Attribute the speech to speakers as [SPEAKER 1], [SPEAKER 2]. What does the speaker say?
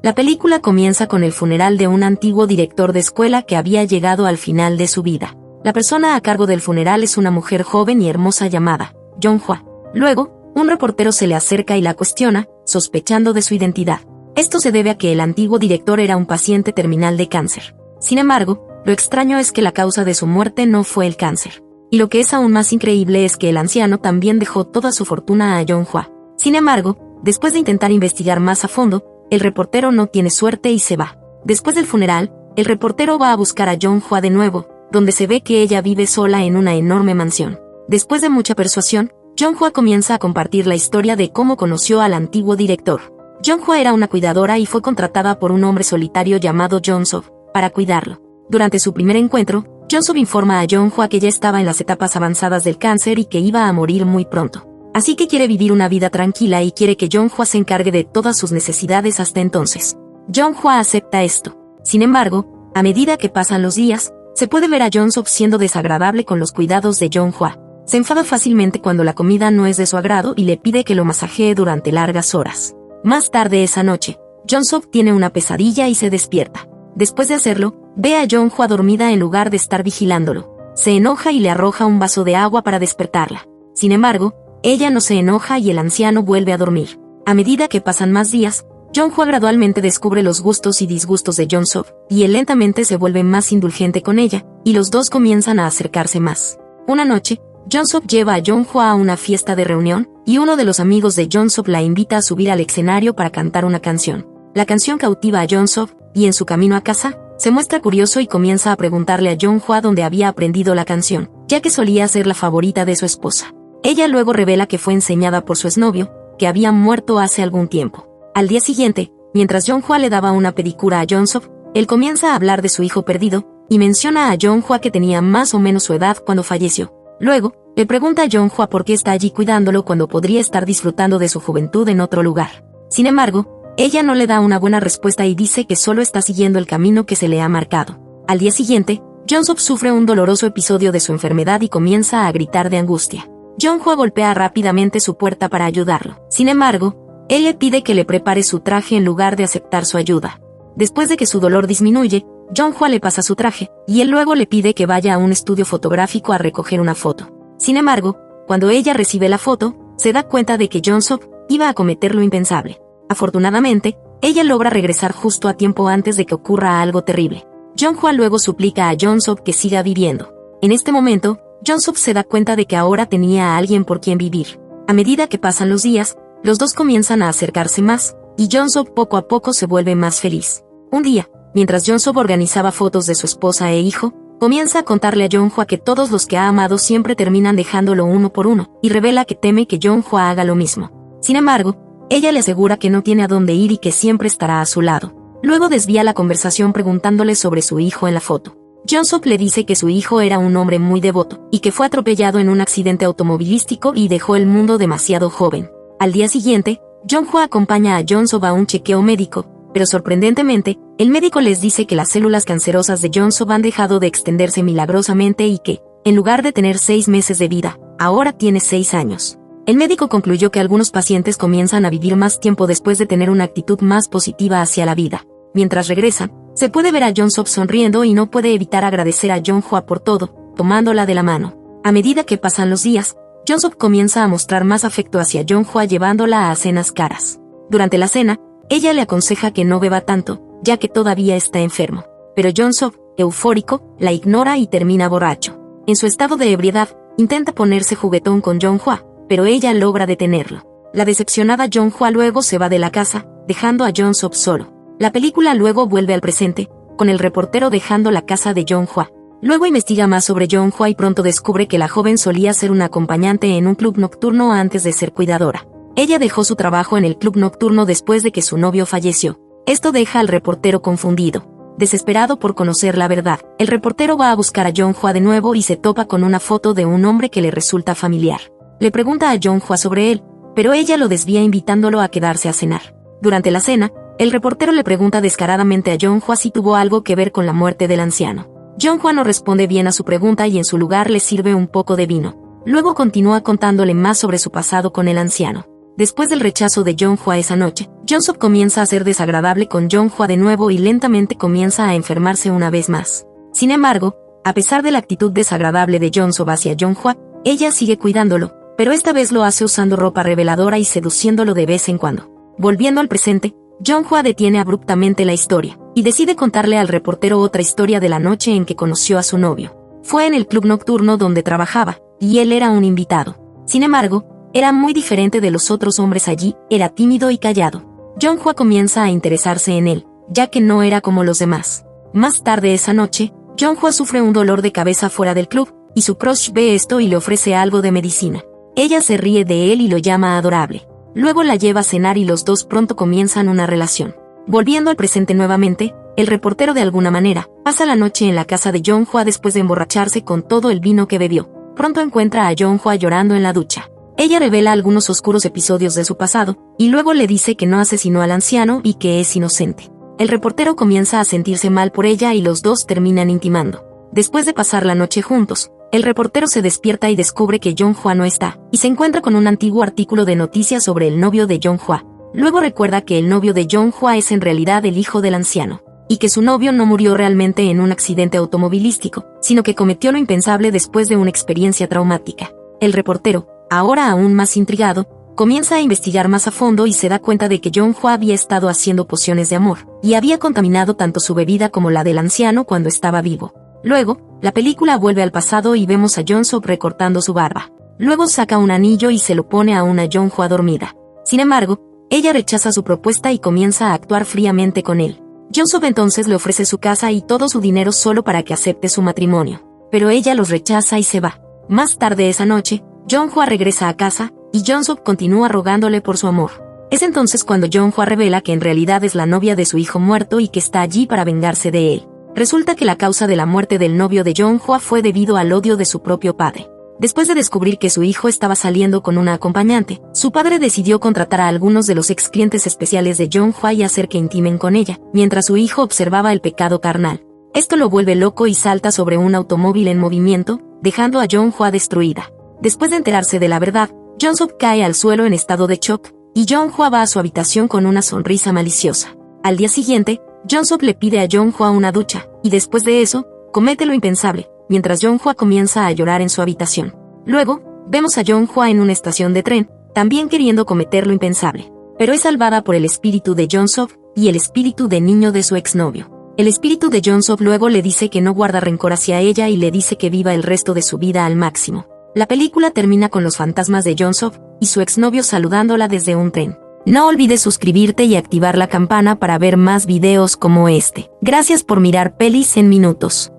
[SPEAKER 1] La película comienza con el funeral de un antiguo director de escuela que había llegado al final de su vida. La persona a cargo del funeral es una mujer joven y hermosa llamada Jong-hwa. Luego, un reportero se le acerca y la cuestiona, sospechando de su identidad. Esto se debe a que el antiguo director era un paciente terminal de cáncer. Sin embargo, lo extraño es que la causa de su muerte no fue el cáncer. Y lo que es aún más increíble es que el anciano también dejó toda su fortuna a Jong-hwa. Sin embargo, después de intentar investigar más a fondo, el reportero no tiene suerte y se va. Después del funeral, el reportero va a buscar a Jong-hwa de nuevo, donde se ve que ella vive sola en una enorme mansión. Después de mucha persuasión, Jong-hwa comienza a compartir la historia de cómo conoció al antiguo director. Jong-hwa era una cuidadora y fue contratada por un hombre solitario llamado Jong-sub para cuidarlo. Durante su primer encuentro, Jong-sub informa a Jong-hwa que ya estaba en las etapas avanzadas del cáncer y que iba a morir muy pronto. Así que quiere vivir una vida tranquila y quiere que Jong-hwa se encargue de todas sus necesidades hasta entonces. Jong-hwa acepta esto. Sin embargo, a medida que pasan los días, se puede ver a Jong-sub siendo desagradable con los cuidados de Jong-hwa. Se enfada fácilmente cuando la comida no es de su agrado y le pide que lo masajee durante largas horas. Más tarde esa noche, Jong-sub tiene una pesadilla y se despierta. Después de hacerlo, ve a Jong-hwa dormida en lugar de estar vigilándolo. Se enoja y le arroja un vaso de agua para despertarla. Sin embargo, ella no se enoja y el anciano vuelve a dormir. A medida que pasan más días, Jong-hwa gradualmente descubre los gustos y disgustos de Jong-sub, y él lentamente se vuelve más indulgente con ella, y los dos comienzan a acercarse más. Una noche, Jong-sub lleva a Jong-hwa a una fiesta de reunión, y uno de los amigos de Jong-sub la invita a subir al escenario para cantar una canción. La canción cautiva a Jong-sub, y en su camino a casa, se muestra curioso y comienza a preguntarle a Jong-hwa dónde había aprendido la canción, ya que solía ser la favorita de su esposa. Ella luego revela que fue enseñada por su exnovio, que había muerto hace algún tiempo. Al día siguiente, mientras Jong-hwa le daba una pedicura a Jong-sub, él comienza a hablar de su hijo perdido, y menciona a Jong-hwa que tenía más o menos su edad cuando falleció. Luego, le pregunta a Jong-hwa por qué está allí cuidándolo cuando podría estar disfrutando de su juventud en otro lugar. Sin embargo, ella no le da una buena respuesta y dice que solo está siguiendo el camino que se le ha marcado. Al día siguiente, Jong-sub sufre un doloroso episodio de su enfermedad y comienza a gritar de angustia. Jong-hwa golpea rápidamente su puerta para ayudarlo. Sin embargo, él le pide que le prepare su traje en lugar de aceptar su ayuda. Después de que su dolor disminuye, Jong-hwa le pasa su traje, y él luego le pide que vaya a un estudio fotográfico a recoger una foto. Sin embargo, cuando ella recibe la foto, se da cuenta de que Jong-sub iba a cometer lo impensable. Afortunadamente, ella logra regresar justo a tiempo antes de que ocurra algo terrible. Jong-hwa luego suplica a Jong-sub que siga viviendo. En este momento, Jong-sub se da cuenta de que ahora tenía a alguien por quien vivir. A medida que pasan los días, los dos comienzan a acercarse más, y Jong-sub poco a poco se vuelve más feliz. Un día, mientras Jong-sub organizaba fotos de su esposa e hijo, comienza a contarle a Jong-hwa que todos los que ha amado siempre terminan dejándolo uno por uno, y revela que teme que Jong-hwa haga lo mismo. Sin embargo, ella le asegura que no tiene a dónde ir y que siempre estará a su lado. Luego desvía la conversación preguntándole sobre su hijo en la foto. Jong-sub le dice que su hijo era un hombre muy devoto, y que fue atropellado en un accidente automovilístico y dejó el mundo demasiado joven. Al día siguiente, Jong-hwa acompaña a Jong-sub a un chequeo médico, pero sorprendentemente, el médico les dice que las células cancerosas de Jong-sub han dejado de extenderse milagrosamente y que, en lugar de tener 6 meses de vida, ahora tiene 6 años. El médico concluyó que algunos pacientes comienzan a vivir más tiempo después de tener una actitud más positiva hacia la vida. Mientras regresan, se puede ver a Jong-sub sonriendo y no puede evitar agradecer a Jong-hwa por todo, tomándola de la mano. A medida que pasan los días, Jong-sub comienza a mostrar más afecto hacia Jong-hwa llevándola a cenas caras. Durante la cena, ella le aconseja que no beba tanto, ya que todavía está enfermo. Pero Jong-sub, eufórico, la ignora y termina borracho. En su estado de ebriedad, intenta ponerse juguetón con Jong-hwa, pero ella logra detenerlo. La decepcionada Jong-hwa luego se va de la casa, dejando a Jong-sub solo. La película luego vuelve al presente, con el reportero dejando la casa de Jong-hwa. Luego investiga más sobre Jong-hwa y pronto descubre que la joven solía ser una acompañante en un club nocturno antes de ser cuidadora. Ella dejó su trabajo en el club nocturno después de que su novio falleció. Esto deja al reportero confundido. Desesperado por conocer la verdad, el reportero va a buscar a Jong-hwa de nuevo y se topa con una foto de un hombre que le resulta familiar. Le pregunta a Jong-hwa sobre él, pero ella lo desvía invitándolo a quedarse a cenar. Durante la cena, el reportero le pregunta descaradamente a Jong-hwa si tuvo algo que ver con la muerte del anciano. Jong-hwa no responde bien a su pregunta y en su lugar le sirve un poco de vino. Luego continúa contándole más sobre su pasado con el anciano. Después del rechazo de Jeonghwa esa noche, Jong-sub comienza a ser desagradable con Jeonghwa de nuevo y lentamente comienza a enfermarse una vez más. Sin embargo, a pesar de la actitud desagradable de Jong-sub hacia Jeonghwa, ella sigue cuidándolo, pero esta vez lo hace usando ropa reveladora y seduciéndolo de vez en cuando. Volviendo al presente, Jeonghwa detiene abruptamente la historia y decide contarle al reportero otra historia de la noche en que conoció a su novio. Fue en el club nocturno donde trabajaba, y él era un invitado. Sin embargo, era muy diferente de los otros hombres allí, era tímido y callado. Jeonghwa comienza a interesarse en él, ya que no era como los demás. Más tarde esa noche, Jeonghwa sufre un dolor de cabeza fuera del club, y su crush ve esto y le ofrece algo de medicina. Ella se ríe de él y lo llama adorable. Luego la lleva a cenar y los dos pronto comienzan una relación. Volviendo al presente nuevamente, el reportero de alguna manera pasa la noche en la casa de Jeonghwa después de emborracharse con todo el vino que bebió. Pronto encuentra a Jeonghwa llorando en la ducha. Ella revela algunos oscuros episodios de su pasado, y luego le dice que no asesinó al anciano y que es inocente. El reportero comienza a sentirse mal por ella y los dos terminan intimando. Después de pasar la noche juntos, el reportero se despierta y descubre que Jeonghwa no está, y se encuentra con un antiguo artículo de noticias sobre el novio de Jeonghwa. Luego recuerda que el novio de Jeonghwa es en realidad el hijo del anciano, y que su novio no murió realmente en un accidente automovilístico, sino que cometió lo impensable después de una experiencia traumática. El reportero, ahora aún más intrigado, comienza a investigar más a fondo y se da cuenta de que Jeonghwa había estado haciendo pociones de amor, y había contaminado tanto su bebida como la del anciano cuando estaba vivo. Luego, la película vuelve al pasado y vemos a Jong-sub recortando su barba. Luego saca un anillo y se lo pone a una Jeonghwa dormida. Sin embargo, ella rechaza su propuesta y comienza a actuar fríamente con él. Jong-sub entonces le ofrece su casa y todo su dinero solo para que acepte su matrimonio, pero ella los rechaza y se va. Más tarde esa noche, Jeonghwa regresa a casa, y Jong-sub continúa rogándole por su amor. Es entonces cuando Jeonghwa revela que en realidad es la novia de su hijo muerto y que está allí para vengarse de él. Resulta que la causa de la muerte del novio de Jeonghwa fue debido al odio de su propio padre. Después de descubrir que su hijo estaba saliendo con una acompañante, su padre decidió contratar a algunos de los ex clientes especiales de Jeonghwa y hacer que intimen con ella, mientras su hijo observaba el pecado carnal. Esto lo vuelve loco y salta sobre un automóvil en movimiento, dejando a Jeonghwa destruida. Después de enterarse de la verdad, Jong-sub cae al suelo en estado de shock, y Jeonghwa va a su habitación con una sonrisa maliciosa. Al día siguiente, Jong-sub le pide a Jeonghwa una ducha, y después de eso, comete lo impensable, mientras Jeonghwa comienza a llorar en su habitación. Luego, vemos a Jeonghwa en una estación de tren, también queriendo cometer lo impensable, pero es salvada por el espíritu de Jong-sub y el espíritu de niño de su exnovio. El espíritu de Jong-sub luego le dice que no guarda rencor hacia ella y le dice que viva el resto de su vida al máximo. La película termina con los fantasmas de Jong-sub y su exnovio saludándola desde un tren. No olvides suscribirte y activar la campana para ver más videos como este. Gracias por mirar Pelis en Minutos.